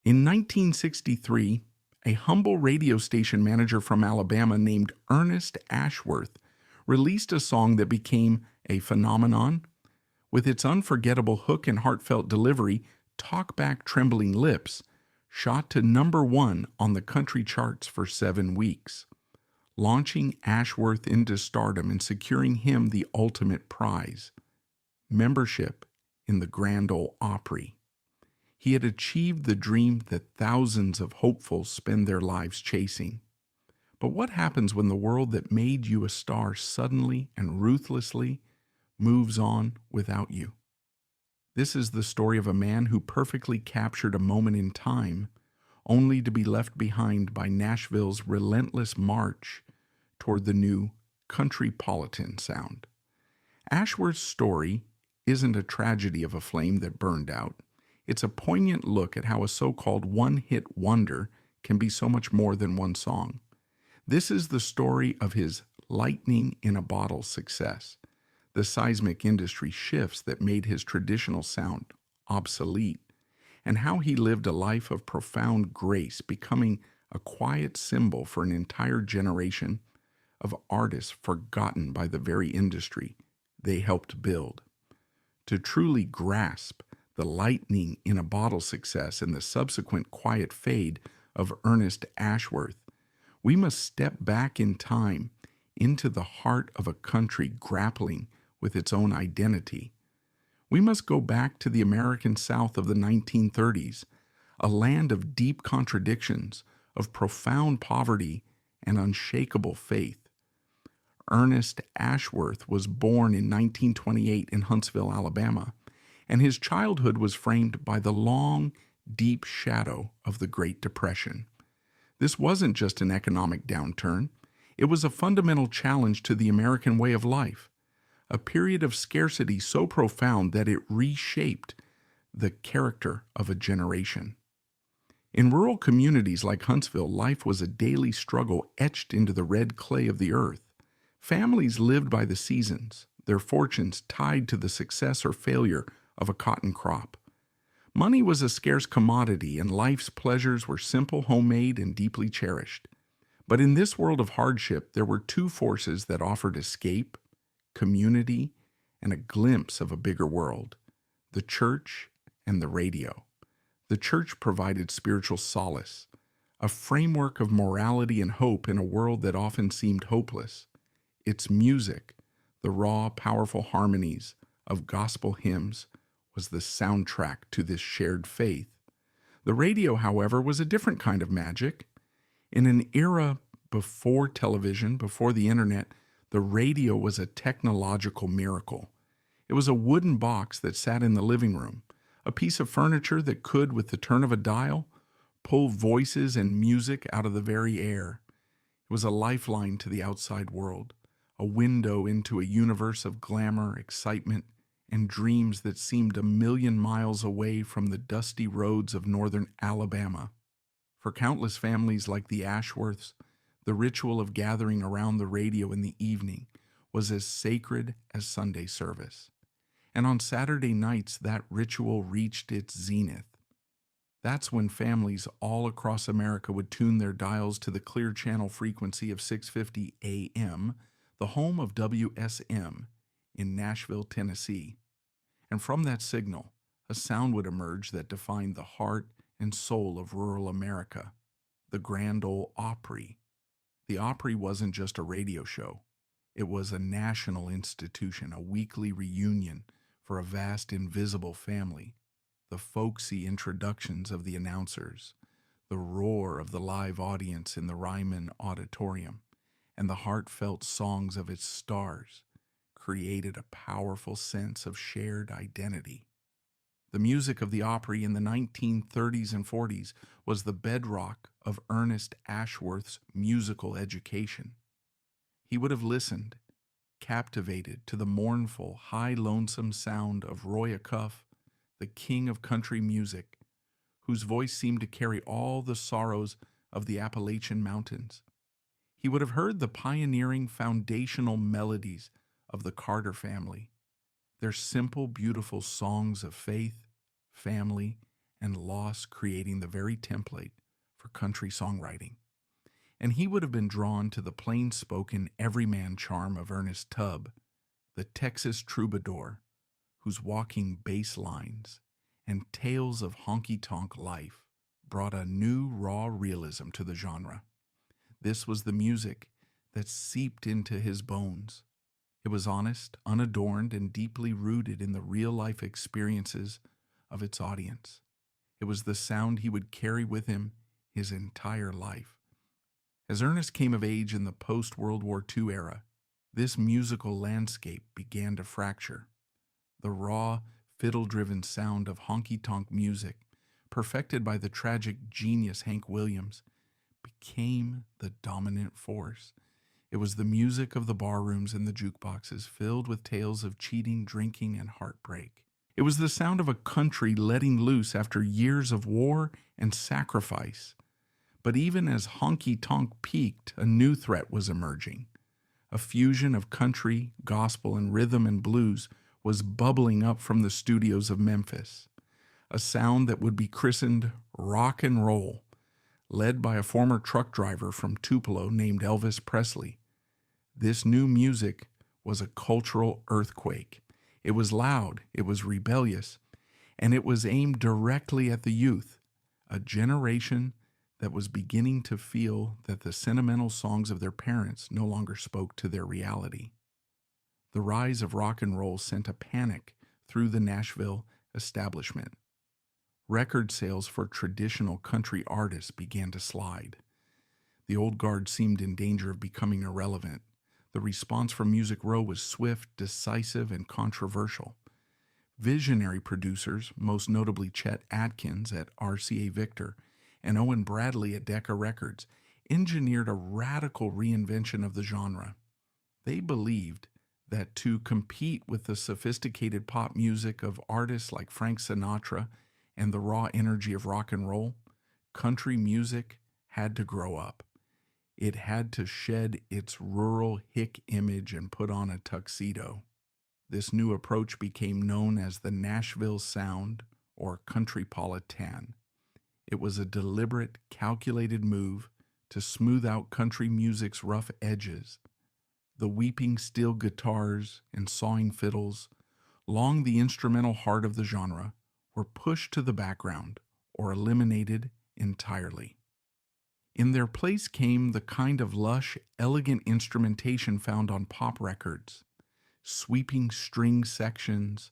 In 1963, a humble radio station manager from Alabama named Ernest Ashworth released a song that became a phenomenon. With its unforgettable hook and heartfelt delivery, Talk Back Trembling Lips shot to #1 on the country charts for 7 weeks, launching Ashworth into stardom and securing him the ultimate prize, membership in the Grand Ole Opry. He had achieved the dream that thousands of hopefuls spend their lives chasing. But what happens when the world that made you a star suddenly and ruthlessly moves on without you? This is the story of a man who perfectly captured a moment in time, only to be left behind by Nashville's relentless march toward the new countrypolitan sound. Ashworth's story isn't a tragedy of a flame that burned out. It's a poignant look at how a so-called one-hit wonder can be so much more than one song. This is the story of his lightning-in-a-bottle success, the seismic industry shifts that made his traditional sound obsolete, and how he lived a life of profound grace, becoming a quiet symbol for an entire generation of artists forgotten by the very industry they helped build. To truly grasp the lightning-in-a-bottle success and the subsequent quiet fade of Ernest Ashworth, we must step back in time into the heart of a country grappling with its own identity. We must go back to the American South of the 1930s, a land of deep contradictions, of profound poverty and unshakable faith. Ernest Ashworth was born in 1928 in Huntsville, Alabama, and his childhood was framed by the long, deep shadow of the Great Depression. This wasn't just an economic downturn. It was a fundamental challenge to the American way of life, a period of scarcity so profound that it reshaped the character of a generation. In rural communities like Huntsville, life was a daily struggle etched into the red clay of the earth. Families lived by the seasons, their fortunes tied to the success or failure of a cotton crop. Money was a scarce commodity, and life's pleasures were simple, homemade, and deeply cherished. But in this world of hardship, there were two forces that offered escape, community, and a glimpse of a bigger world: the church and the radio. The church provided spiritual solace, a framework of morality and hope in a world that often seemed hopeless. Its music, the raw, powerful harmonies of gospel hymns, was the soundtrack to this shared faith. The radio, however, was a different kind of magic. In an era before television, before the internet, the radio was a technological miracle. It was a wooden box that sat in the living room, a piece of furniture that could, with the turn of a dial, pull voices and music out of the very air. It was a lifeline to the outside world, a window into a universe of glamour, excitement, and dreams that seemed a million miles away from the dusty roads of northern Alabama. For countless families like the Ashworths, the ritual of gathering around the radio in the evening was as sacred as Sunday service. And on Saturday nights, that ritual reached its zenith. That's when families all across America would tune their dials to the clear channel frequency of 650 AM, the home of WSM in Nashville, Tennessee. And from that signal, a sound would emerge that defined the heart and soul of rural America: the Grand Ole Opry. The Opry wasn't just a radio show. It was a national institution, a weekly reunion for a vast invisible family. The folksy introductions of the announcers, the roar of the live audience in the Ryman Auditorium, and the heartfelt songs of its stars created a powerful sense of shared identity. The music of the Opry in the 1930s and 40s was the bedrock of Ernest Ashworth's musical education. He would have listened, captivated, to the mournful, high lonesome sound of Roy Acuff, the king of country music, whose voice seemed to carry all the sorrows of the Appalachian Mountains. He would have heard the pioneering foundational melodies of the Carter family, their simple, beautiful songs of faith, family, and loss creating the very template for country songwriting. And he would have been drawn to the plain-spoken, everyman charm of Ernest Tubb, the Texas troubadour, whose walking bass lines and tales of honky-tonk life brought a new raw realism to the genre. This was the music that seeped into his bones. It was honest, unadorned, and deeply rooted in the real-life experiences of its audience. It was the sound he would carry with him his entire life. As Ernest came of age in the post-World War II era, this musical landscape began to fracture. The raw, fiddle-driven sound of honky-tonk music, perfected by the tragic genius Hank Williams, became the dominant force. It was the music of the barrooms and the jukeboxes filled with tales of cheating, drinking, and heartbreak. It was the sound of a country letting loose after years of war and sacrifice. But even as honky-tonk peaked, a new threat was emerging. A fusion of country, gospel, and rhythm and blues was bubbling up from the studios of Memphis. A sound that would be christened rock and roll, led by a former truck driver from Tupelo named Elvis Presley. This new music was a cultural earthquake. It was loud, it was rebellious, and it was aimed directly at the youth, a generation that was beginning to feel that the sentimental songs of their parents no longer spoke to their reality. The rise of rock and roll sent a panic through the Nashville establishment. Record sales for traditional country artists began to slide. The old guard seemed in danger of becoming irrelevant. The response from Music Row was swift, decisive, and controversial. Visionary producers, most notably Chet Atkins at RCA Victor and Owen Bradley at Decca Records, engineered a radical reinvention of the genre. They believed that to compete with the sophisticated pop music of artists like Frank Sinatra and the raw energy of rock and roll, country music had to grow up. It had to shed its rural hick image and put on a tuxedo. This new approach became known as the Nashville Sound or Countrypolitan. It was a deliberate, calculated move to smooth out country music's rough edges. The weeping steel guitars and sawing fiddles, long the instrumental heart of the genre, were pushed to the background or eliminated entirely. In their place came the kind of lush, elegant instrumentation found on pop records, sweeping string sections,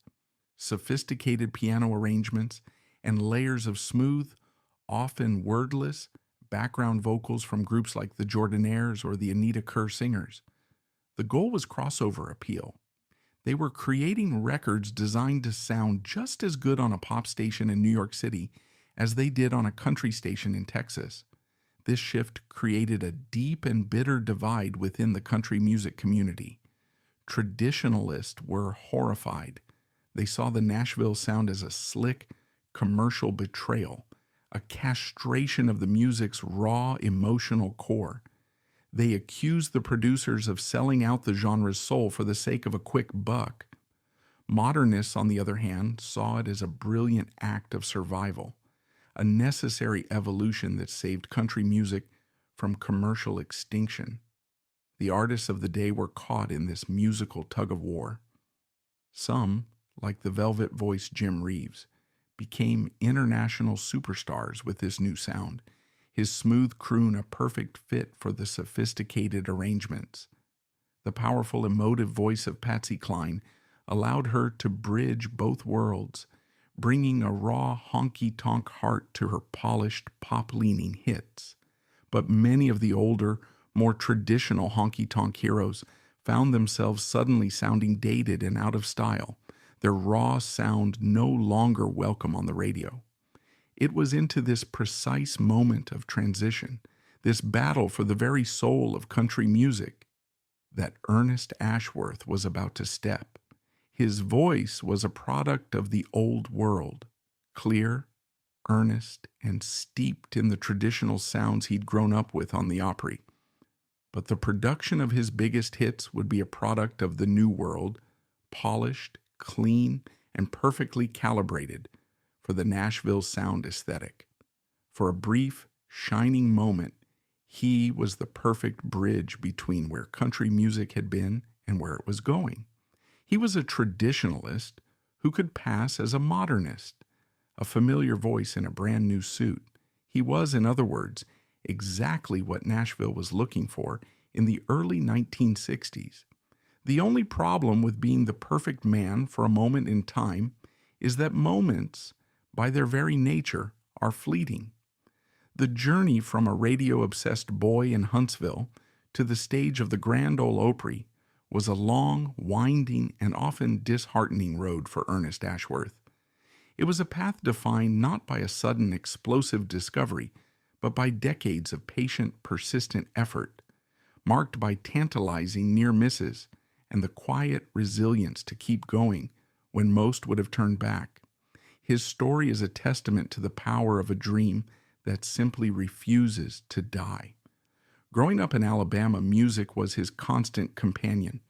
sophisticated piano arrangements, and layers of smooth, often wordless, background vocals from groups like the Jordanaires or the Anita Kerr Singers. The goal was crossover appeal. They were creating records designed to sound just as good on a pop station in New York City as they did on a country station in Texas. This shift created a deep and bitter divide within the country music community. Traditionalists were horrified. They saw the Nashville sound as a slick, commercial betrayal, a castration of the music's raw, emotional core. They accused the producers of selling out the genre's soul for the sake of a quick buck. Modernists, on the other hand, saw it as a brilliant act of survival, a necessary evolution that saved country music from commercial extinction. The artists of the day were caught in this musical tug-of-war. Some, like the velvet-voiced Jim Reeves, became international superstars with this new sound, his smooth croon a perfect fit for the sophisticated arrangements. The powerful, emotive voice of Patsy Cline allowed her to bridge both worlds, bringing a raw, honky-tonk heart to her polished, pop-leaning hits. But many of the older, more traditional honky-tonk heroes found themselves suddenly sounding dated and out of style, their raw sound no longer welcome on the radio. It was into this precise moment of transition, this battle for the very soul of country music, that Ernest Ashworth was about to step. His voice was a product of the old world, clear, earnest, and steeped in the traditional sounds he'd grown up with on the Opry. But the production of his biggest hits would be a product of the new world, polished, clean, and perfectly calibrated for the Nashville sound aesthetic. For a brief, shining moment, he was the perfect bridge between where country music had been and where it was going. He was a traditionalist who could pass as a modernist, a familiar voice in a brand new suit. He was, in other words, exactly what Nashville was looking for in the early 1960s. The only problem with being the perfect man for a moment in time is that moments, by their very nature, are fleeting. The journey from a radio-obsessed boy in Huntsville to the stage of the Grand Ole Opry was a long, winding, and often disheartening road for Ernest Ashworth. It was a path defined not by a sudden explosive discovery, but by decades of patient, persistent effort, marked by tantalizing near misses and the quiet resilience to keep going when most would have turned back. His story is a testament to the power of a dream that simply refuses to die. Growing up in Alabama, music was his constant companion.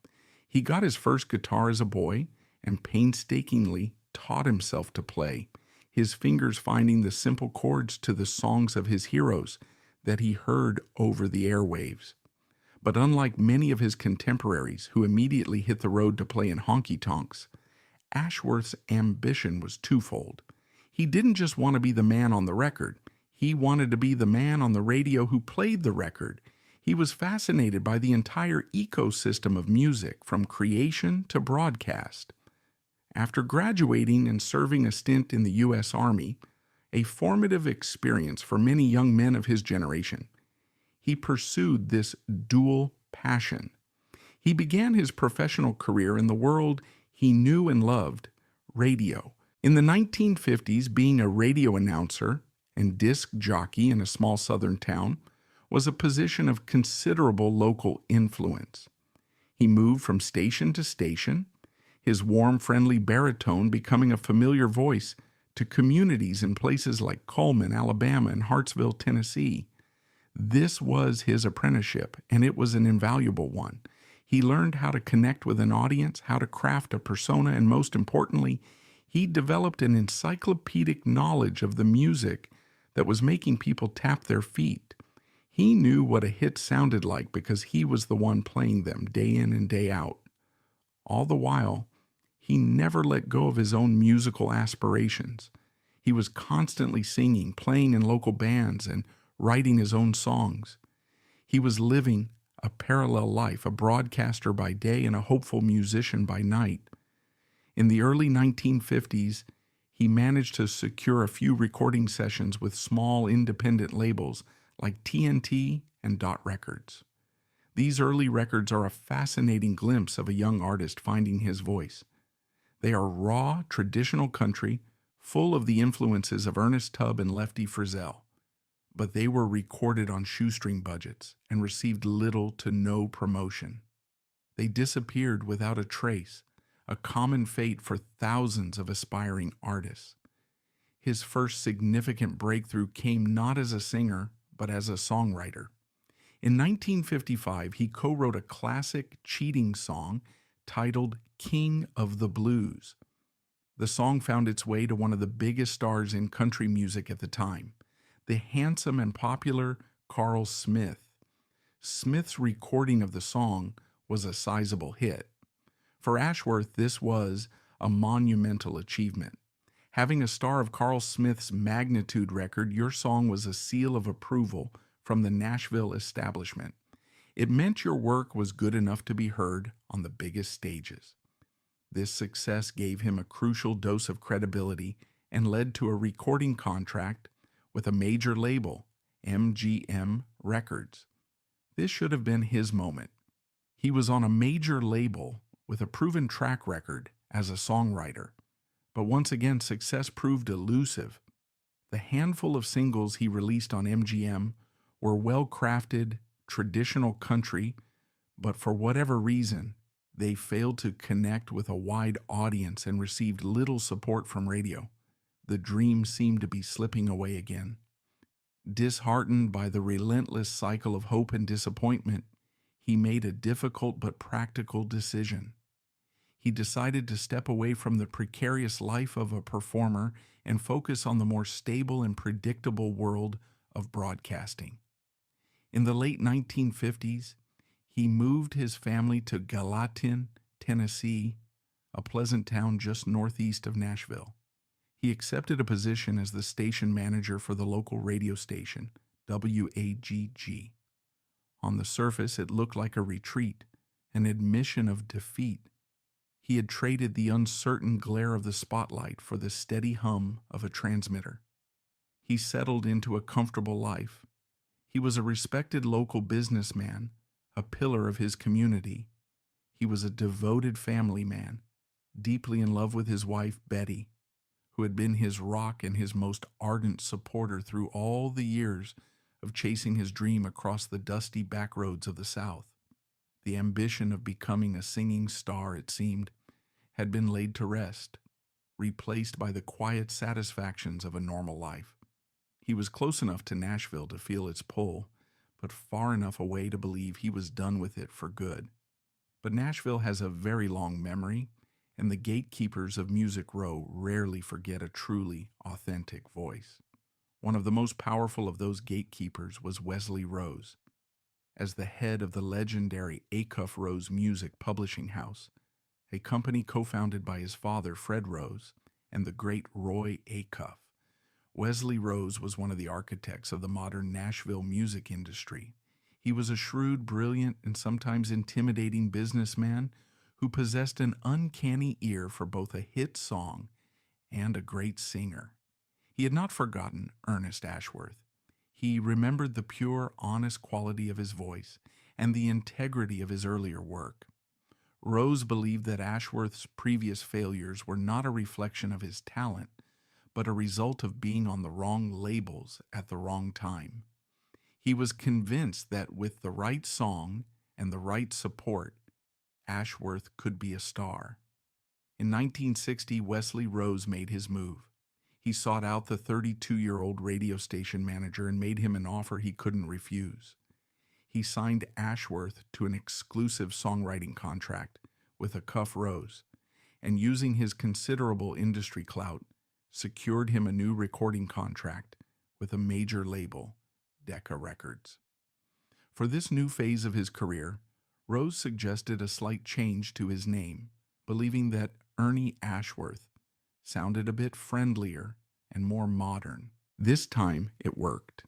He got his first guitar as a boy and painstakingly taught himself to play, his fingers finding the simple chords to the songs of his heroes that he heard over the airwaves. But unlike many of his contemporaries who immediately hit the road to play in honky-tonks, Ashworth's ambition was twofold. He didn't just want to be the man on the record. He wanted to be the man on the radio who played the record. He was fascinated by the entire ecosystem of music, from creation to broadcast. After graduating and serving a stint in the U.S. Army, a formative experience for many young men of his generation, he pursued this dual passion. He began his professional career in the world he knew and loved, radio. In the 1950s, being a radio announcer and disc jockey in a small southern town was a position of considerable local influence. He moved from station to station, his warm, friendly baritone becoming a familiar voice to communities in places like Cullman, Alabama, and Hartsville, Tennessee. This was his apprenticeship, and it was an invaluable one. He learned how to connect with an audience, how to craft a persona, and most importantly, he developed an encyclopedic knowledge of the music that was making people tap their feet. He knew what a hit sounded like because he was the one playing them day in and day out. All the while, he never let go of his own musical aspirations. He was constantly singing, playing in local bands, and writing his own songs. He was living a parallel life, a broadcaster by day and a hopeful musician by night. In the early 1950s, he managed to secure a few recording sessions with small independent labels like TNT and Dot Records. These early records are a fascinating glimpse of a young artist finding his voice. They are raw, traditional country, full of the influences of Ernest Tubb and Lefty Frizzell. But they were recorded on shoestring budgets and received little to no promotion. They disappeared without a trace, a common fate for thousands of aspiring artists. His first significant breakthrough came not as a singer, but as a songwriter. In 1955, he co-wrote a classic cheating song titled King of the Blues. The song found its way to one of the biggest stars in country music at the time, the handsome and popular Carl Smith. Smith's recording of the song was a sizable hit. For Ashworth, this was a monumental achievement. Having a star of Carl Smith's magnitude record, your song was a seal of approval from the Nashville establishment. It meant your work was good enough to be heard on the biggest stages. This success gave him a crucial dose of credibility and led to a recording contract with a major label, MGM Records. This should have been his moment. He was on a major label with a proven track record as a songwriter. But once again, success proved elusive. The handful of singles he released on MGM were well-crafted, traditional country, but for whatever reason, they failed to connect with a wide audience and received little support from radio. The dream seemed to be slipping away again. Disheartened by the relentless cycle of hope and disappointment, he made a difficult but practical decision. he decided to step away from the precarious life of a performer and focus on the more stable and predictable world of broadcasting. In the late 1950s, he moved his family to Gallatin, Tennessee, a pleasant town just northeast of Nashville. He accepted a position as the station manager for the local radio station, WAGG. On the surface, it looked like a retreat, an admission of defeat. He had traded the uncertain glare of the spotlight for the steady hum of a transmitter. He settled into a comfortable life. He was a respected local businessman, a pillar of his community. He was a devoted family man, deeply in love with his wife, Betty, who had been his rock and his most ardent supporter through all the years of chasing his dream across the dusty back roads of the South. The ambition of becoming a singing star, it seemed, had been laid to rest, replaced by the quiet satisfactions of a normal life. He was close enough to Nashville to feel its pull, but far enough away to believe he was done with it for good. But Nashville has a very long memory, and the gatekeepers of Music Row rarely forget a truly authentic voice. One of the most powerful of those gatekeepers was Wesley Rose. As the head of the legendary Acuff Rose Music Publishing House, a company co-founded by his father, Fred Rose, and the great Roy Acuff, Wesley Rose was one of the architects of the modern Nashville music industry. He was a shrewd, brilliant, and sometimes intimidating businessman who possessed an uncanny ear for both a hit song and a great singer. He had not forgotten Ernest Ashworth. He remembered the pure, honest quality of his voice and the integrity of his earlier work. Rose believed that Ashworth's previous failures were not a reflection of his talent, but a result of being on the wrong labels at the wrong time. He was convinced that with the right song and the right support, Ashworth could be a star. In 1960, Wesley Rose made his move. He sought out the 32-year-old radio station manager and made him an offer he couldn't refuse. He signed Ashworth to an exclusive songwriting contract with Acuff Rose, and using his considerable industry clout, secured him a new recording contract with a major label, Decca Records. For this new phase of his career, Rose suggested a slight change to his name, believing that Ernie Ashworth sounded a bit friendlier and more modern. This time it worked.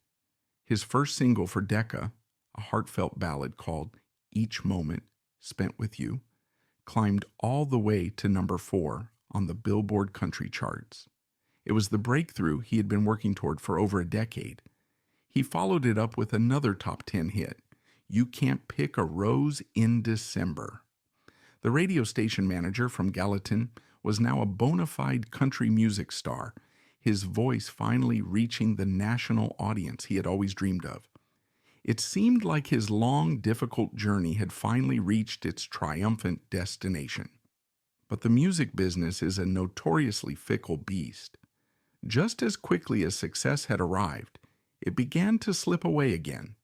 His first single for Decca, a heartfelt ballad called Each Moment Spent With You, climbed all the way to number 4 on the Billboard country charts. It was the breakthrough he had been working toward for over a decade. He followed it up with another top 10 hit, You Can't Pick a Rose in December. The radio station manager from Gallatin was now a bona fide country music star, his voice finally reaching the national audience he had always dreamed of. It seemed like his long, difficult journey had finally reached its triumphant destination. But the music business is a notoriously fickle beast. Just as quickly as success had arrived, it began to slip away again.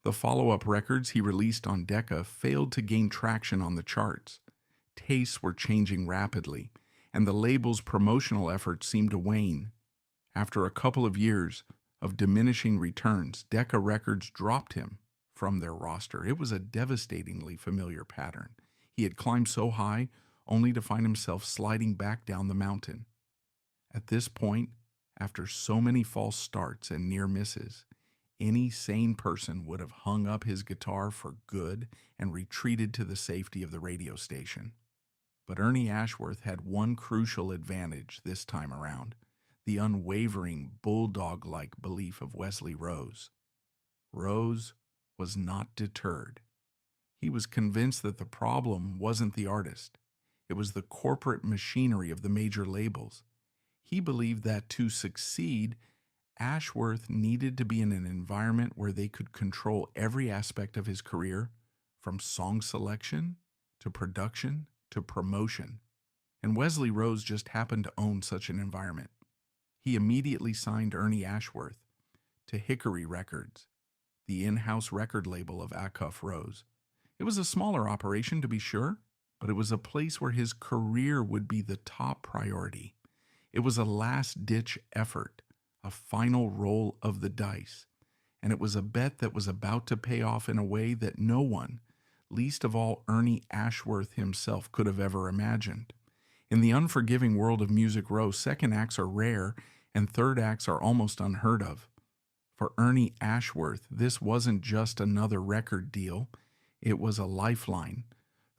The follow-up records he released on Decca failed to gain traction on the charts. Tastes were changing rapidly, and the label's promotional efforts seemed to wane. After a couple of years of diminishing returns, Decca Records dropped him from their roster. It was a devastatingly familiar pattern. He had climbed so high, only to find himself sliding back down the mountain. At this point, after so many false starts and near misses, any sane person would have hung up his guitar for good and retreated to the safety of the radio station. But Ernie Ashworth had one crucial advantage this time around: the unwavering, bulldog-like belief of Wesley Rose. Rose was not deterred. He was convinced that the problem wasn't the artist. It was the corporate machinery of the major labels. He believed that to succeed, Ashworth needed to be in an environment where they could control every aspect of his career, from song selection to production to promotion. And Wesley Rose just happened to own such an environment. He immediately signed Ernie Ashworth to Hickory Records, the in-house record label of Acuff Rose. It was a smaller operation, to be sure, but it was a place where his career would be the top priority. It was a last-ditch effort, a final roll of the dice, and it was a bet that was about to pay off in a way that no one, least of all Ernie Ashworth himself, could have ever imagined. In the unforgiving world of Music Row, second acts are rare and third acts are almost unheard of. For Ernie Ashworth, this wasn't just another record deal, it was a lifeline,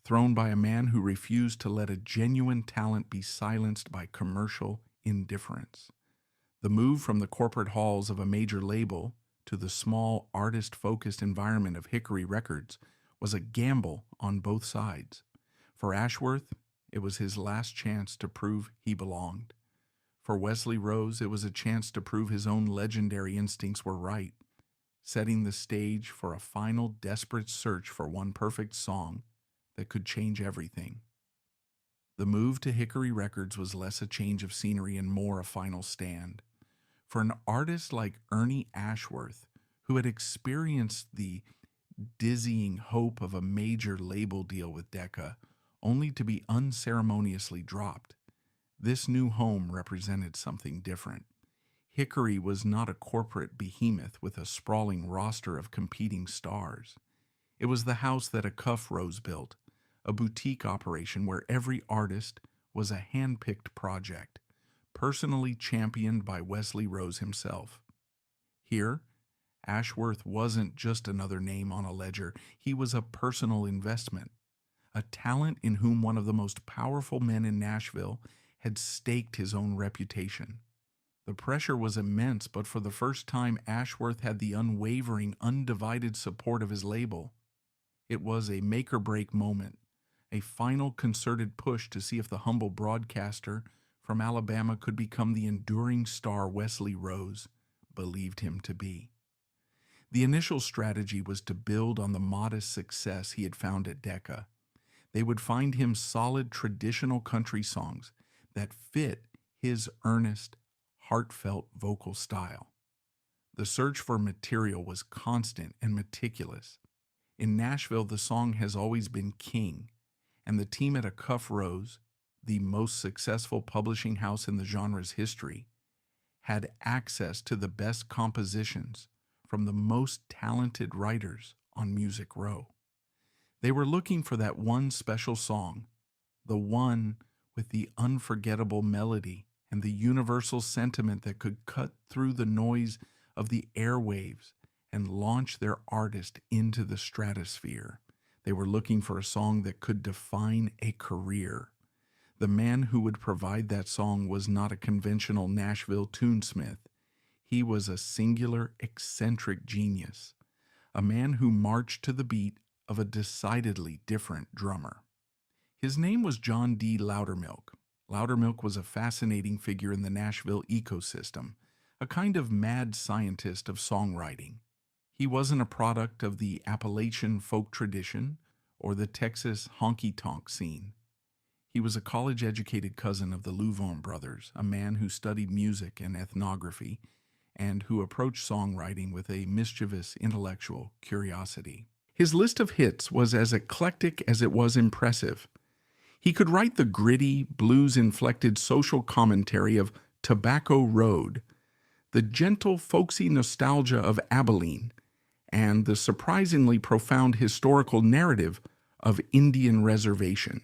thrown by a man who refused to let a genuine talent be silenced by commercial indifference. The move from the corporate halls of a major label to the small, artist-focused environment of Hickory Records was a gamble on both sides. For Ashworth, it was his last chance to prove he belonged. For Wesley Rose, it was a chance to prove his own legendary instincts were right, setting the stage for a final desperate search for one perfect song that could change everything. The move to Hickory Records was less a change of scenery and more a final stand. For an artist like Ernie Ashworth, who had experienced the dizzying hope of a major label deal with Decca, only to be unceremoniously dropped, this new home represented something different. Hickory was not a corporate behemoth with a sprawling roster of competing stars. It was the house that a Cuff Rose built, a boutique operation where every artist was a hand-picked project, personally championed by Wesley Rose himself. Here, Ashworth wasn't just another name on a ledger, he was a personal investment, a talent in whom one of the most powerful men in Nashville had staked his own reputation. The pressure was immense, but for the first time, Ashworth had the unwavering, undivided support of his label. It was a make-or-break moment, a final concerted push to see if the humble broadcaster from Alabama could become the enduring star Wesley Rose believed him to be. The initial strategy was to build on the modest success he had found at Decca. They would find him solid traditional country songs that fit his earnest, heartfelt vocal style. The search for material was constant and meticulous. In Nashville, the song has always been king, and the team at A Cuff Rose, the most successful publishing house in the genre's history, had access to the best compositions from the most talented writers on Music Row. They were looking for that one special song, the one with the unforgettable melody and the universal sentiment that could cut through the noise of the airwaves and launch their artist into the stratosphere. They were looking for a song that could define a career. The man who would provide that song was not a conventional Nashville tunesmith. He was a singular, eccentric genius, a man who marched to the beat of a decidedly different drummer. His name was John D. Loudermilk. Loudermilk was a fascinating figure in the Nashville ecosystem, a kind of mad scientist of songwriting. He wasn't a product of the Appalachian folk tradition or the Texas honky-tonk scene. He was a college-educated cousin of the Louvon brothers, a man who studied music and ethnography, and who approached songwriting with a mischievous intellectual curiosity. His list of hits was as eclectic as it was impressive. He could write the gritty, blues-inflected social commentary of Tobacco Road, the gentle, folksy nostalgia of Abilene, and the surprisingly profound historical narrative of Indian Reservation.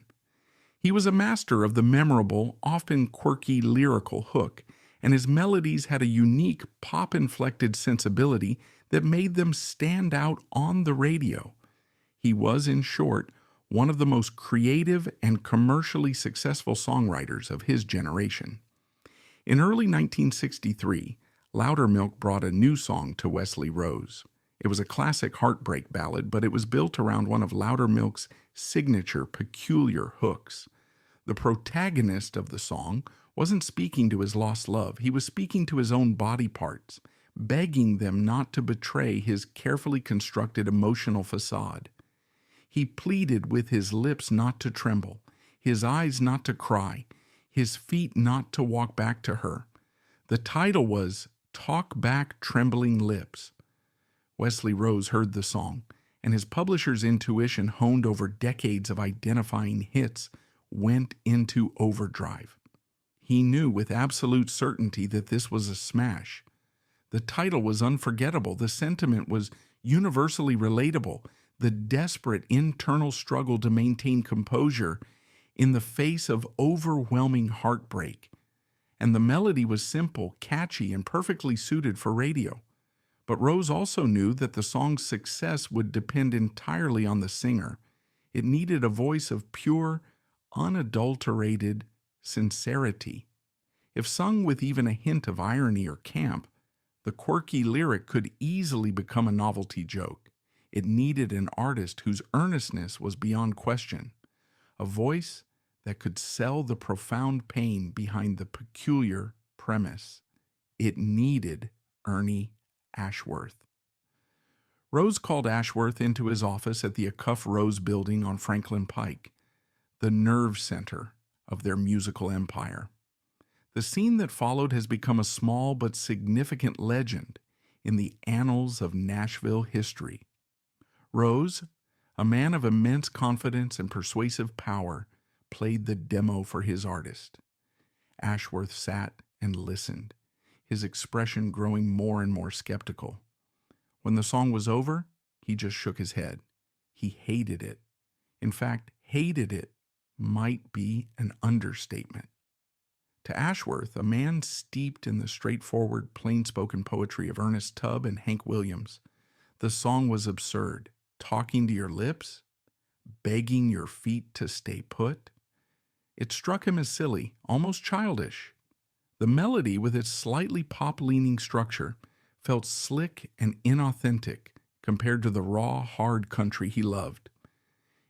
He was a master of the memorable, often quirky lyrical hook, and his melodies had a unique pop-inflected sensibility that made them stand out on the radio. He was, in short, one of the most creative and commercially successful songwriters of his generation. In early 1963, Loudermilk brought a new song to Wesley Rose. It was a classic heartbreak ballad, but it was built around one of Loudermilk's signature, peculiar hooks. The protagonist of the song wasn't speaking to his lost love. He was speaking to his own body parts, begging them not to betray his carefully constructed emotional facade. He pleaded with his lips not to tremble, his eyes not to cry, his feet not to walk back to her. The title was Talk Back, Trembling Lips. Wesley Rose heard the song, and his publisher's intuition, honed over decades of identifying hits, went into overdrive. He knew with absolute certainty that this was a smash. The title was unforgettable. The sentiment was universally relatable. The desperate internal struggle to maintain composure in the face of overwhelming heartbreak. And the melody was simple, catchy, and perfectly suited for radio. But Rose also knew that the song's success would depend entirely on the singer. It needed a voice of pure, unadulterated sincerity. If sung with even a hint of irony or camp, the quirky lyric could easily become a novelty joke. It needed an artist whose earnestness was beyond question, a voice that could sell the profound pain behind the peculiar premise. It needed Ernie Ashworth. Rose called Ashworth into his office at the Acuff Rose building on Franklin Pike, the nerve center of their musical empire. The scene that followed has become a small but significant legend in the annals of Nashville history. Rose, a man of immense confidence and persuasive power, played the demo for his artist. Ashworth sat and listened, his expression growing more and more skeptical. When the song was over, he just shook his head. He hated it. In fact, hated it might be an understatement. To Ashworth, a man steeped in the straightforward, plain-spoken poetry of Ernest Tubb and Hank Williams, the song was absurd. Talking to your lips? Begging your feet to stay put? It struck him as silly, almost childish. The melody, with its slightly pop-leaning structure, felt slick and inauthentic compared to the raw, hard country he loved.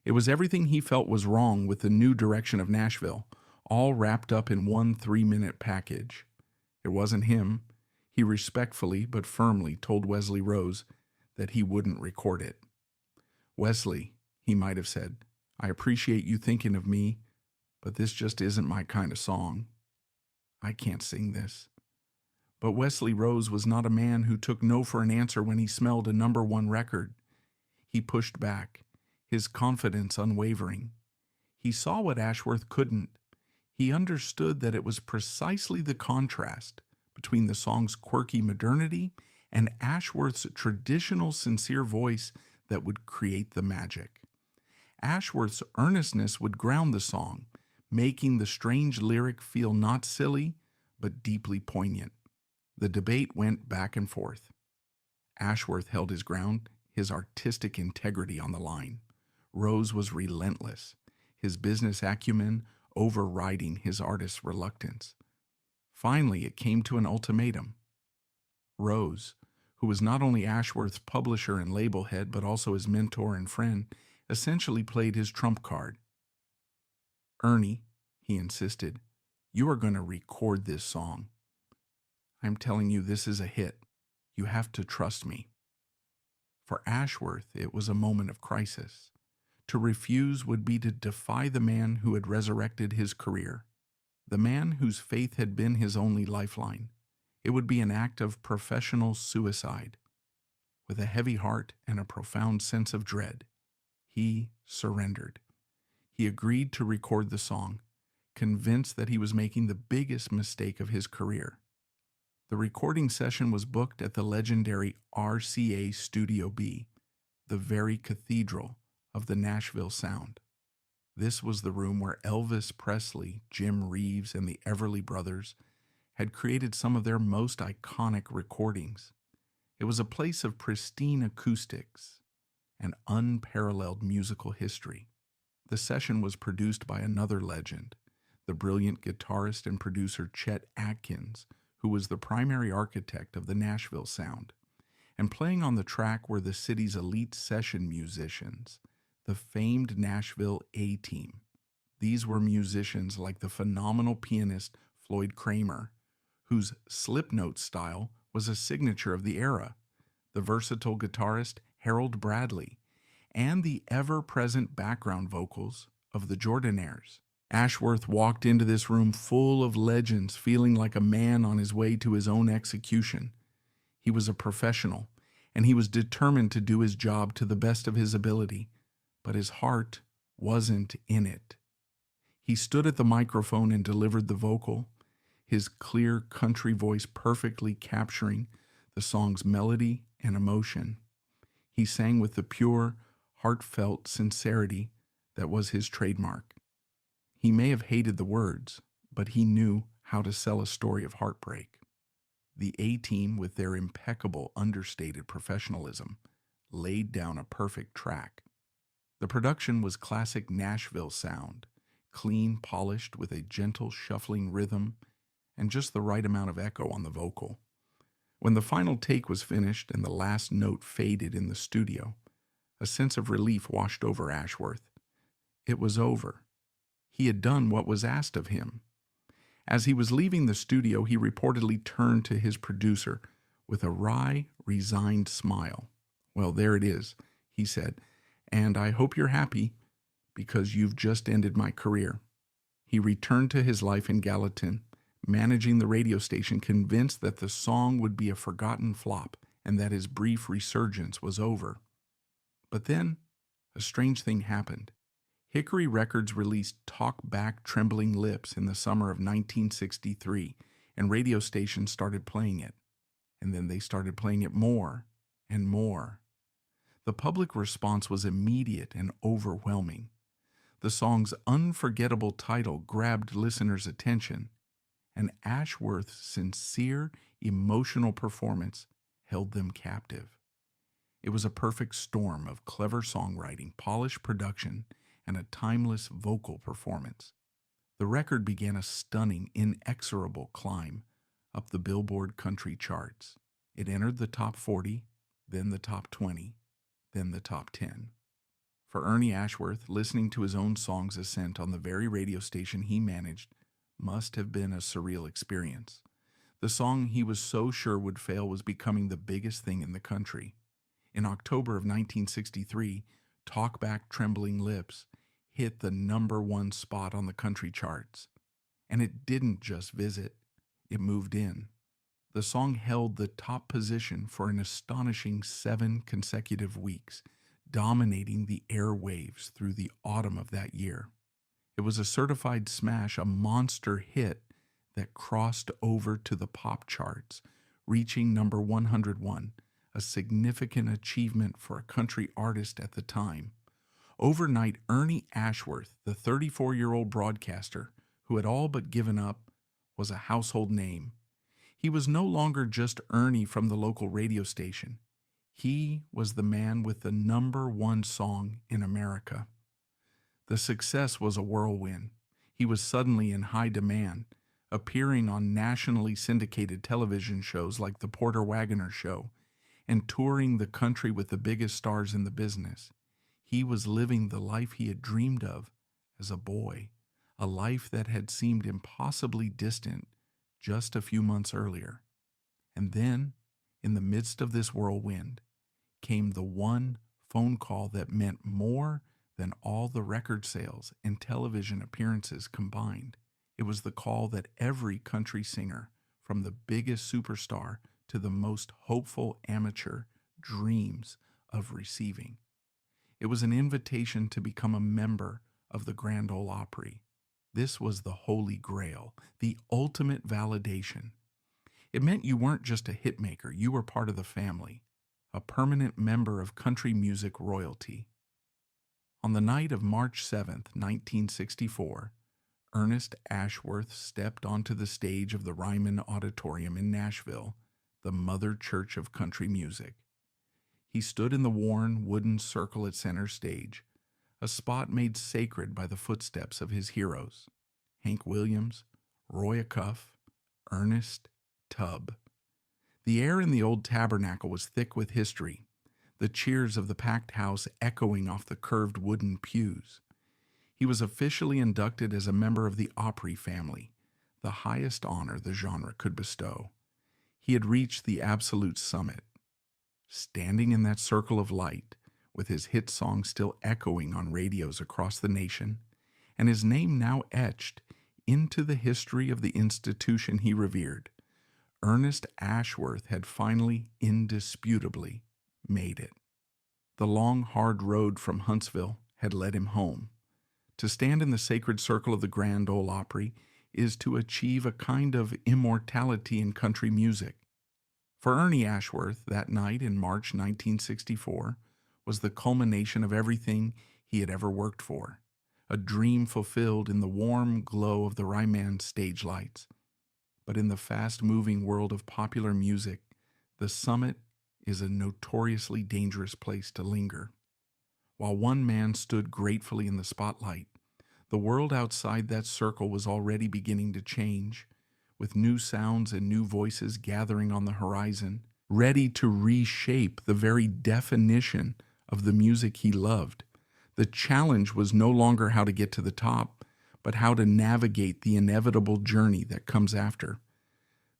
It was everything he felt was wrong with the new direction of Nashville, all wrapped up in one 3-minute package. It wasn't him. He respectfully but firmly told Wesley Rose that he wouldn't record it. "Wesley," he might have said, "I appreciate you thinking of me, but this just isn't my kind of song. I can't sing this." But Wesley Rose was not a man who took no for an answer when he smelled a #1 record. He pushed back, his confidence unwavering. He saw what Ashworth couldn't. He understood that it was precisely the contrast between the song's quirky modernity and Ashworth's traditional sincere voice that would create the magic. Ashworth's earnestness would ground the song, making the strange lyric feel not silly, but deeply poignant. The debate went back and forth. Ashworth held his ground, his artistic integrity on the line. Rose was relentless, his business acumen overriding his artist's reluctance. Finally, it came to an ultimatum. Rose, who was not only Ashworth's publisher and label head, but also his mentor and friend, essentially played his trump card. "Ernie," he insisted, "you are going to record this song. I'm telling you, this is a hit. You have to trust me." For Ashworth, it was a moment of crisis. To refuse would be to defy the man who had resurrected his career, the man whose faith had been his only lifeline. It would be an act of professional suicide. With a heavy heart and a profound sense of dread, he surrendered. He agreed to record the song, convinced that he was making the biggest mistake of his career. The recording session was booked at the legendary RCA Studio B, the very cathedral of the Nashville sound. This was the room where Elvis Presley, Jim Reeves, and the Everly Brothers had created some of their most iconic recordings. It was a place of pristine acoustics and unparalleled musical history. The session was produced by another legend, the brilliant guitarist and producer Chet Atkins, who was the primary architect of the Nashville sound. And playing on the track were the city's elite session musicians, the famed Nashville A-Team. These were musicians like the phenomenal pianist Floyd Kramer, whose slip note style was a signature of the era, the versatile guitarist Harold Bradley, and the ever-present background vocals of the Jordanaires. Ashworth walked into this room full of legends, feeling like a man on his way to his own execution. He was a professional, and he was determined to do his job to the best of his ability, but his heart wasn't in it. He stood at the microphone and delivered the vocal, his clear country voice perfectly capturing the song's melody and emotion. He sang with the pure, heartfelt sincerity that was his trademark. He may have hated the words, but he knew how to sell a story of heartbreak. The A-Team, with their impeccable, understated professionalism, laid down a perfect track. The production was classic Nashville sound, clean, polished, with a gentle, shuffling rhythm and just the right amount of echo on the vocal. When the final take was finished and the last note faded in the studio, a sense of relief washed over Ashworth. It was over. He had done what was asked of him. As he was leaving the studio, he reportedly turned to his producer with a wry, resigned smile. "Well, there it is," he said, "and I hope you're happy because you've just ended my career." He returned to his life in Gallatin, managing the radio station, convinced that the song would be a forgotten flop and that his brief resurgence was over. But then, a strange thing happened. Hickory Records released Talk Back Trembling Lips in the summer of 1963, and radio stations started playing it. And then they started playing it more and more. The public response was immediate and overwhelming. The song's unforgettable title grabbed listeners' attention, and Ashworth's sincere, emotional performance held them captive. It was a perfect storm of clever songwriting, polished production, and a timeless vocal performance. The record began a stunning, inexorable climb up the Billboard country charts. It entered the top 40, then the top 20, then the top 10. For Ernie Ashworth, listening to his own song's ascent on the very radio station he managed must have been a surreal experience. The song he was so sure would fail was becoming the biggest thing in the country. In October of 1963, Talk Back Trembling Lips hit the #1 spot on the country charts. And it didn't just visit, it moved in. The song held the top position for an astonishing 7 consecutive weeks, dominating the airwaves through the autumn of that year. It was a certified smash, a monster hit that crossed over to the pop charts, reaching number 101, a significant achievement for a country artist at the time. Overnight, Ernie Ashworth, the 34-year-old broadcaster who had all but given up, was a household name. He was no longer just Ernie from the local radio station. He was the man with the #1 song in America. The success was a whirlwind. He was suddenly in high demand, appearing on nationally syndicated television shows like The Porter Wagoner Show, and touring the country with the biggest stars in the business. He was living the life he had dreamed of as a boy, a life that had seemed impossibly distant just a few months earlier. And then, in the midst of this whirlwind, came the one phone call that meant more than all the record sales and television appearances combined. It was the call that every country singer, from the biggest superstar to the most hopeful amateur, dreams of receiving. It was an invitation to become a member of the Grand Ole Opry. This was the Holy Grail, the ultimate validation. It meant you weren't just a hitmaker, you were part of the family, a permanent member of country music royalty. On the night of March 7th, 1964, Ernest Ashworth stepped onto the stage of the Ryman Auditorium in Nashville, the mother church of country music. He stood in the worn wooden circle at center stage, a spot made sacred by the footsteps of his heroes, Hank Williams, Roy Acuff, Ernest Tubb. The air in the old tabernacle was thick with history, the cheers of the packed house echoing off the curved wooden pews. He was officially inducted as a member of the Opry family, the highest honor the genre could bestow. He had reached the absolute summit. Standing in that circle of light, with his hit song still echoing on radios across the nation, and his name now etched into the history of the institution he revered, Ernest Ashworth had finally indisputably made it. The long, hard road from Huntsville had led him home. To stand in the sacred circle of the Grand Ole Opry is to achieve a kind of immortality in country music. For Ernie Ashworth, that night in March 1964 was the culmination of everything he had ever worked for, a dream fulfilled in the warm glow of the Ryman stage lights. But in the fast-moving world of popular music, the summit is a notoriously dangerous place to linger. While one man stood gratefully in the spotlight, the world outside that circle was already beginning to change, with new sounds and new voices gathering on the horizon, ready to reshape the very definition of the music he loved. The challenge was no longer how to get to the top, but how to navigate the inevitable journey that comes after.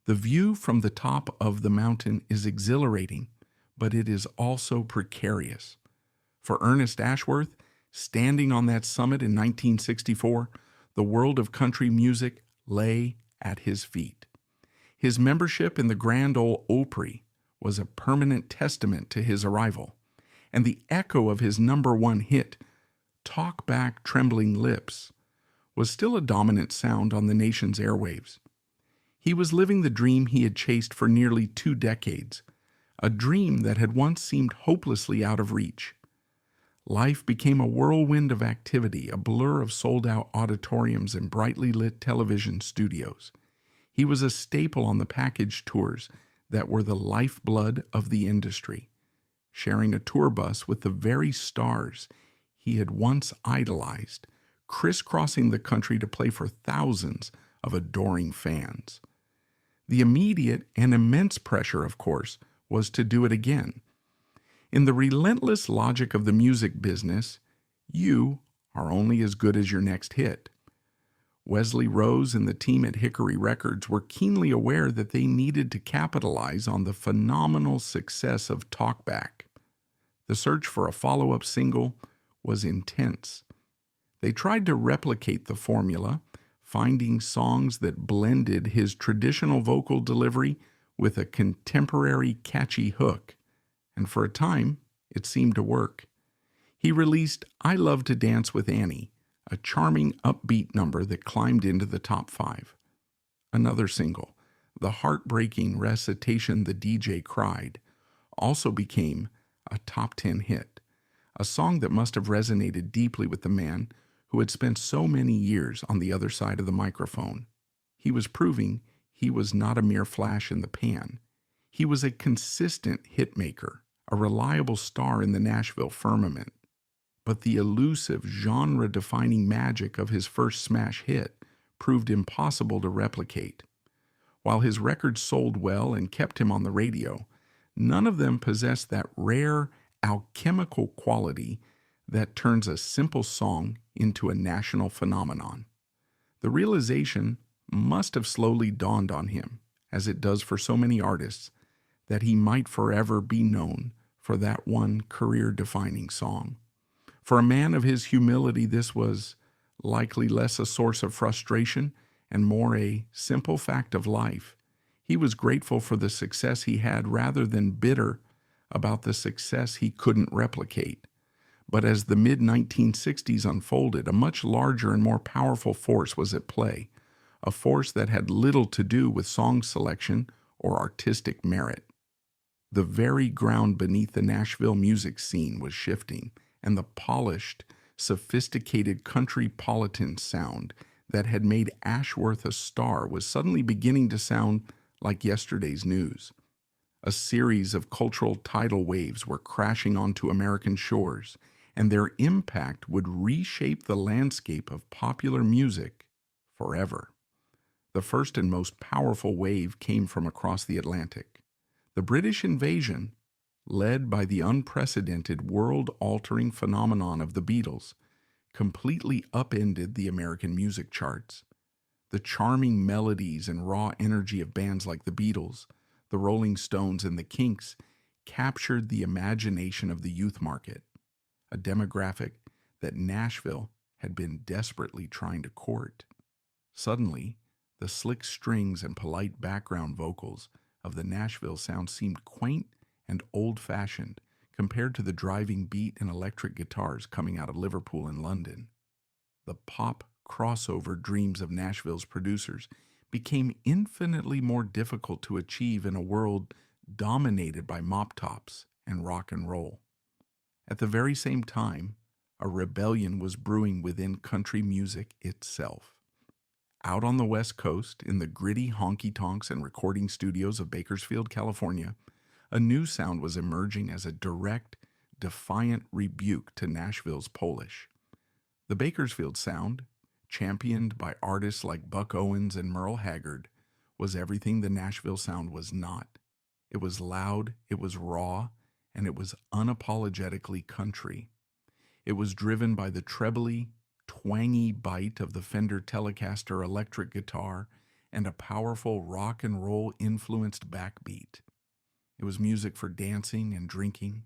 The view from the top of the mountain is exhilarating, but it is also precarious. For Ernest Ashworth, standing on that summit in 1964, the world of country music lay at his feet. His membership in the Grand Ole Opry was a permanent testament to his arrival, and the echo of his #1 hit, Talk Back Trembling Lips, was still a dominant sound on the nation's airwaves. He was living the dream he had chased for nearly 2 decades, a dream that had once seemed hopelessly out of reach. Life became a whirlwind of activity, a blur of sold-out auditoriums and brightly lit television studios. He was a staple on the package tours that were the lifeblood of the industry, sharing a tour bus with the very stars he had once idolized, crisscrossing the country to play for thousands of adoring fans. The immediate and immense pressure, of course, was to do it again. In the relentless logic of the music business, you are only as good as your next hit. Wesley Rose and the team at Hickory Records were keenly aware that they needed to capitalize on the phenomenal success of Talkback. The search for a follow-up single was intense. They tried to replicate the formula, finding songs that blended his traditional vocal delivery with a contemporary catchy hook, and for a time, it seemed to work. He released I Love to Dance with Annie, a charming upbeat number that climbed into the top 5. Another single, the heartbreaking recitation The DJ Cried, also became a top 10 hit, a song that must have resonated deeply with the man who had spent so many years on the other side of the microphone. He was proving he was not a mere flash in the pan. He was a consistent hitmaker, a reliable star in the Nashville firmament. But the elusive, genre-defining magic of his first smash hit proved impossible to replicate. While his records sold well and kept him on the radio, none of them possessed that rare, alchemical quality that turns a simple song into a national phenomenon. The realization must have slowly dawned on him, as it does for so many artists, that he might forever be known for that one career-defining song. For a man of his humility, this was likely less a source of frustration and more a simple fact of life. He was grateful for the success he had rather than bitter about the success he couldn't replicate. But as the mid-1960s unfolded, a much larger and more powerful force was at play, a force that had little to do with song selection or artistic merit. The very ground beneath the Nashville music scene was shifting, and the polished, sophisticated country-politan sound that had made Ashworth a star was suddenly beginning to sound like yesterday's news. A series of cultural tidal waves were crashing onto American shores, and their impact would reshape the landscape of popular music forever. The first and most powerful wave came from across the Atlantic. The British invasion, led by the unprecedented world-altering phenomenon of the Beatles, completely upended the American music charts. The charming melodies and raw energy of bands like the Beatles, the Rolling Stones, and the Kinks captured the imagination of the youth market, a demographic that Nashville had been desperately trying to court. Suddenly, the slick strings and polite background vocals of the Nashville sound seemed quaint and old-fashioned, compared to the driving beat and electric guitars coming out of Liverpool and London. The pop crossover dreams of Nashville's producers became infinitely more difficult to achieve in a world dominated by mop tops and rock and roll. At the very same time, a rebellion was brewing within country music itself. Out on the West Coast, in the gritty honky-tonks and recording studios of Bakersfield, California, a new sound was emerging as a direct, defiant rebuke to Nashville's Polish. The Bakersfield sound, championed by artists like Buck Owens and Merle Haggard, was everything the Nashville sound was not. It was loud, it was raw, and it was unapologetically country. It was driven by the trebly, twangy bite of the Fender Telecaster electric guitar and a powerful rock and roll influenced backbeat. It was music for dancing and drinking,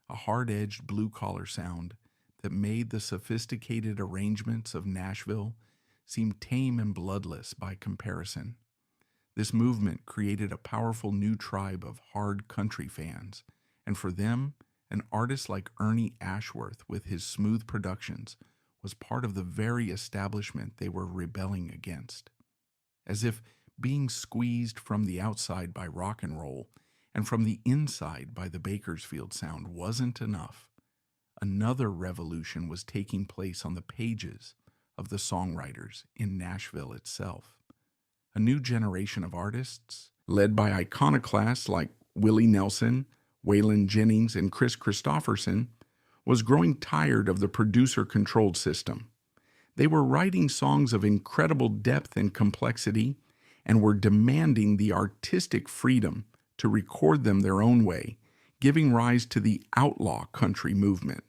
a hard-edged blue-collar sound that made the sophisticated arrangements of Nashville seem tame and bloodless by comparison. This movement created a powerful new tribe of hard country fans, and for them, an artist like Ernie Ashworth with his smooth productions was part of the very establishment they were rebelling against. As if being squeezed from the outside by rock and roll and from the inside by the Bakersfield sound wasn't enough, another revolution was taking place on the pages of the songwriters in Nashville itself. A new generation of artists, led by iconoclasts like Willie Nelson, Waylon Jennings, and Chris Christopherson, was growing tired of the producer-controlled system. They were writing songs of incredible depth and complexity and were demanding the artistic freedom to record them their own way, giving rise to the outlaw country movement.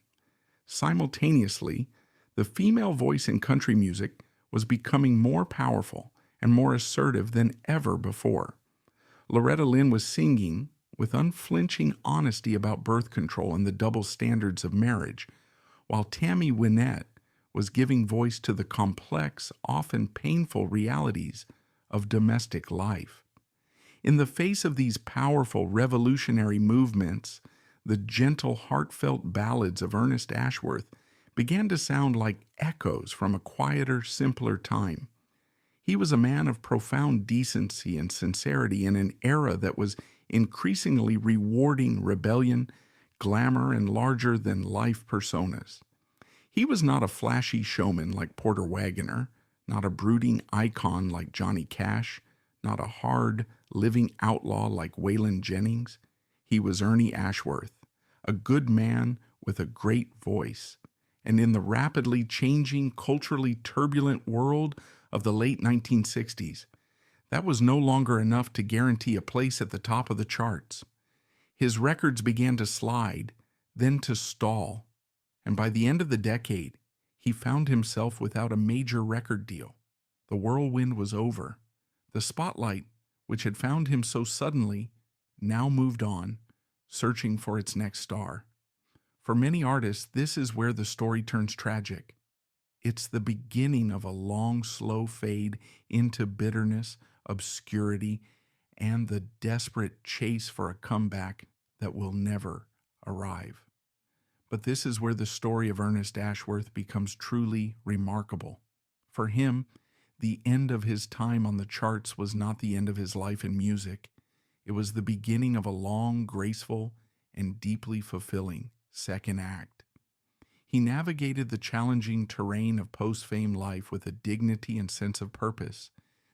Simultaneously, the female voice in country music was becoming more powerful and more assertive than ever before. Loretta Lynn was singing with unflinching honesty about birth control and the double standards of marriage, while Tammy Wynette was giving voice to the complex, often painful realities of domestic life. In the face of these powerful revolutionary movements, the gentle, heartfelt ballads of Ernest Ashworth began to sound like echoes from a quieter, simpler time. He was a man of profound decency and sincerity in an era that was increasingly rewarding rebellion, glamour, and larger-than-life personas. He was not a flashy showman like Porter Wagoner, not a brooding icon like Johnny Cash, not a hard, living outlaw like Waylon Jennings. He was Ernie Ashworth, a good man with a great voice. And in the rapidly changing, culturally turbulent world of the late 1960s, that was no longer enough to guarantee a place at the top of the charts. His records began to slide, then to stall, and by the end of the decade, he found himself without a major record deal. The whirlwind was over. The spotlight, which had found him so suddenly, now moved on, searching for its next star. For many artists, this is where the story turns tragic. It's the beginning of a long, slow fade into bitterness, obscurity, and the desperate chase for a comeback that will never arrive. But this is where the story of Ernest Ashworth becomes truly remarkable. For him, the end of his time on the charts was not the end of his life in music. It was the beginning of a long, graceful, and deeply fulfilling second act. He navigated the challenging terrain of post-fame life with a dignity and sense of purpose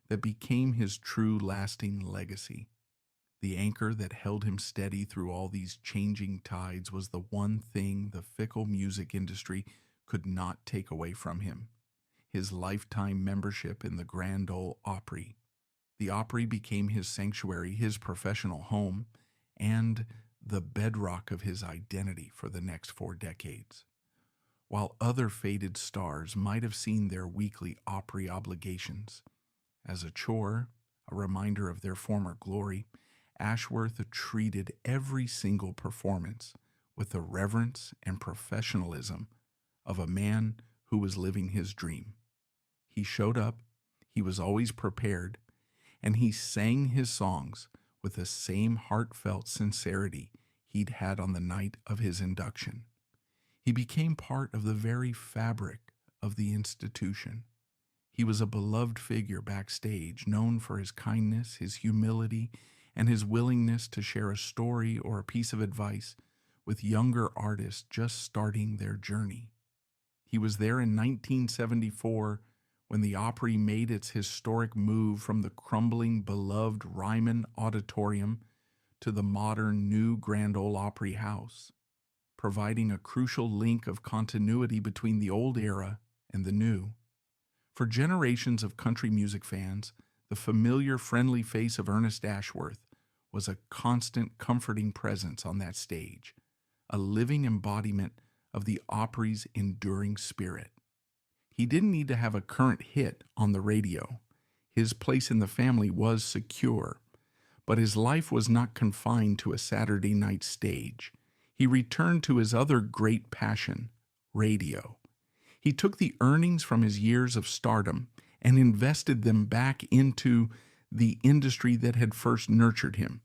that became his true lasting legacy. The anchor that held him steady through all these changing tides was the one thing the fickle music industry could not take away from him: his lifetime membership in the Grand Ole Opry. The Opry became his sanctuary, his professional home, and the bedrock of his identity for the next 4 decades. While other faded stars might have seen their weekly Opry obligations as a chore, a reminder of their former glory, Ashworth treated every single performance with the reverence and professionalism of a man who was living his dream. He showed up, he was always prepared, and he sang his songs with the same heartfelt sincerity he'd had on the night of his induction. He became part of the very fabric of the institution. He was a beloved figure backstage, known for his kindness, his humility, and his willingness to share a story or a piece of advice with younger artists just starting their journey. He was there in 1974 when the Opry made its historic move from the crumbling, beloved Ryman Auditorium to the modern new Grand Ole Opry House, providing a crucial link of continuity between the old era and the new. For generations of country music fans, the familiar, friendly face of Ernest Ashworth was a constant, comforting presence on that stage, a living embodiment of the Opry's enduring spirit. He didn't need to have a current hit on the radio. His place in the family was secure, but his life was not confined to a Saturday night stage. He returned to his other great passion, radio. He took the earnings from his years of stardom and invested them back into the industry that had first nurtured him.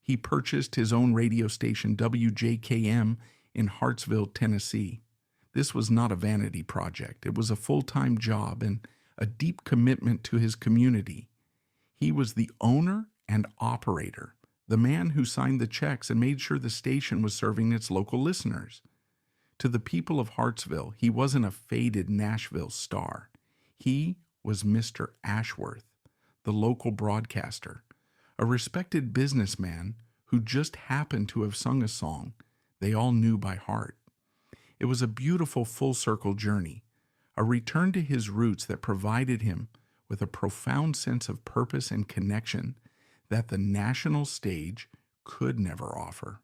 He purchased his own radio station, WJKM, in Hartsville, Tennessee. This was not a vanity project. It was a full-time job and a deep commitment to his community. He was the owner and operator, the man who signed the checks and made sure the station was serving its local listeners. To the people of Hartsville, he wasn't a faded Nashville star. He was Mr. Ashworth, the local broadcaster, a respected businessman who just happened to have sung a song they all knew by heart. It was a beautiful full-circle journey, a return to his roots that provided him with a profound sense of purpose and connection that the national stage could never offer.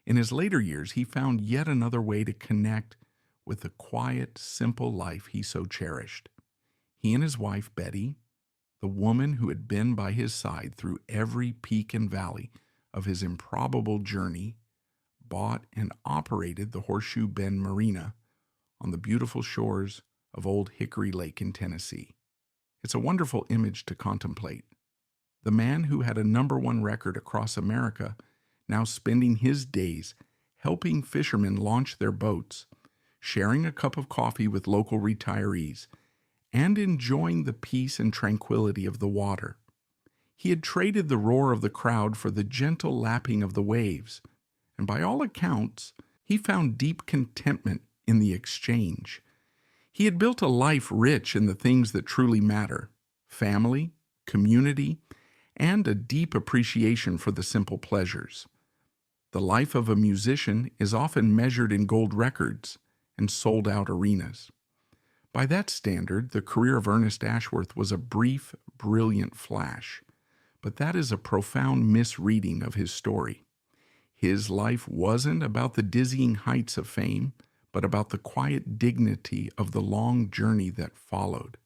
In his later years, he found yet another way to connect with the quiet, simple life he so cherished. He and his wife, Betty, the woman who had been by his side through every peak and valley of his improbable journey, bought and operated the Horseshoe Bend Marina on the beautiful shores of Old Hickory Lake in Tennessee. It's a wonderful image to contemplate. The man who had a #1 record across America now spending his days helping fishermen launch their boats, sharing a cup of coffee with local retirees, and enjoying the peace and tranquility of the water. He had traded the roar of the crowd for the gentle lapping of the waves, and by all accounts, he found deep contentment in the exchange. He had built a life rich in the things that truly matter: family, community, and a deep appreciation for the simple pleasures. The life of a musician is often measured in gold records and sold-out arenas. By that standard, the career of Ernest Ashworth was a brief, brilliant flash, but that is a profound misreading of his story. His life wasn't about the dizzying heights of fame, but about the quiet dignity of the long journey that followed.